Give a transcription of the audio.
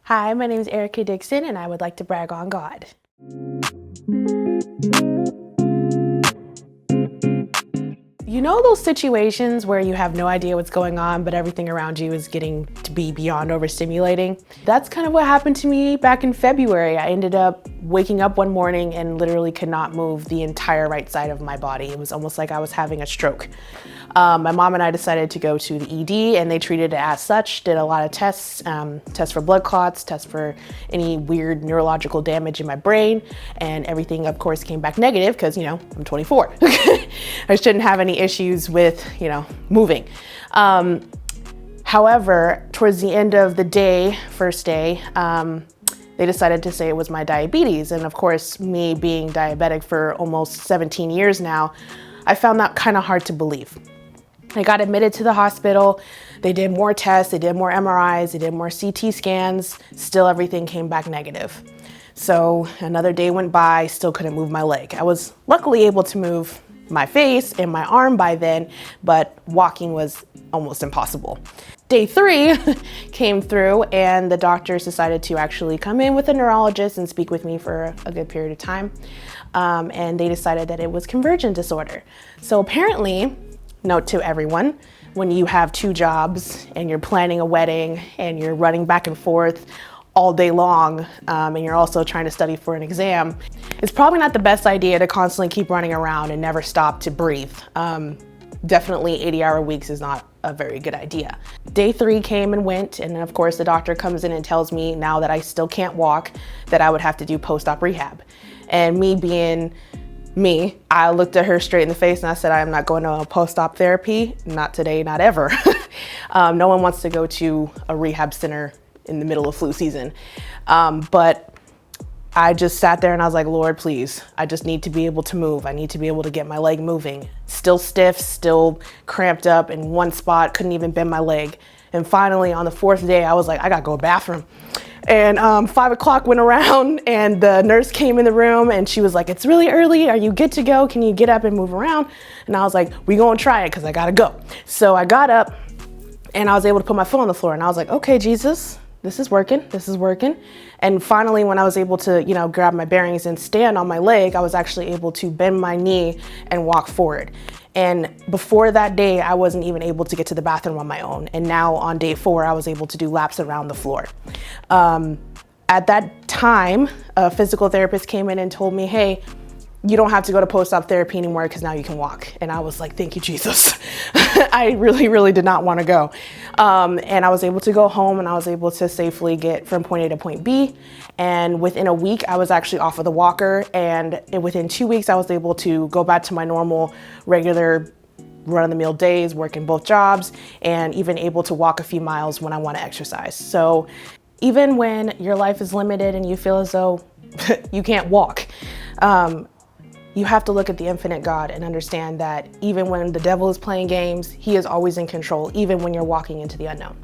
Hi, my name is Erica Dixon, and I would like to brag on God. You know those situations where you have no idea what's going on, but everything around you is getting to be beyond overstimulating? That's kind of what happened to me back in February. I ended up waking up one morning and literally could not move the entire right side of my body. It was almost like I was having a stroke. My mom and I decided to go to the ED, and they treated it as such, did a lot of tests, tests for blood clots, tests for any weird neurological damage in my brain, and everything of course came back negative because, I'm 24. I shouldn't have any issues with, moving. However, towards the end of the day, first day, they decided to say it was my diabetes. And of course, me being diabetic for almost 17 years now, I found that kind of hard to believe. I got admitted to the hospital. They did more tests, they did more MRIs, they did more CT scans. Still everything came back negative. So another day went by, still couldn't move my leg. I was luckily able to move my face and my arm by then, but walking was almost impossible. Day 3 came through, and the doctors decided to actually come in with a neurologist and speak with me for a good period of time. And they decided that it was convergent disorder. So apparently, note to everyone, when you have 2 jobs and you're planning a wedding and you're running back and forth all day long, and you're also trying to study for an exam, it's probably not the best idea to constantly keep running around and never stop to breathe. Definitely 80-hour weeks is not a very good idea. Day 3 came and went, and of course the doctor comes in and tells me now that I still can't walk, that I would have to do post-op rehab. And me being me, I looked at her straight in the face and I said, I am not going to a post-op therapy, not today, not ever. No one wants to go to a rehab center in the middle of flu season. But I just sat there and I was like, Lord, please, I just need to be able to move. I need to be able to get my leg moving. Still stiff, still cramped up in one spot, couldn't even bend my leg. And finally on the 4th day, I was like, I gotta go to the bathroom. And 5 o'clock went around and the nurse came in the room and she was like, it's really early. Are you good to go? Can you get up and move around? And I was like, we gonna try it because I gotta go. So I got up and I was able to put my foot on the floor and I was like, okay, Jesus, this is working, this is working. And finally, when I was able to, grab my bearings and stand on my leg, I was actually able to bend my knee and walk forward. And before that day, I wasn't even able to get to the bathroom on my own. And now on day 4, I was able to do laps around the floor. At that time, a physical therapist came in and told me, hey, you don't have to go to post-op therapy anymore because now you can walk. And I was like, thank you, Jesus. I really, really did not want to go. And I was able to go home and I was able to safely get from point A to point B. And within a week, I was actually off of the walker. And within 2 weeks, I was able to go back to my normal, regular run-of-the-mill days, working both jobs, and even able to walk a few miles when I want to exercise. So even when your life is limited and you feel as though you can't walk, you have to look at the infinite God and understand that even when the devil is playing games, he is always in control, even when you're walking into the unknown.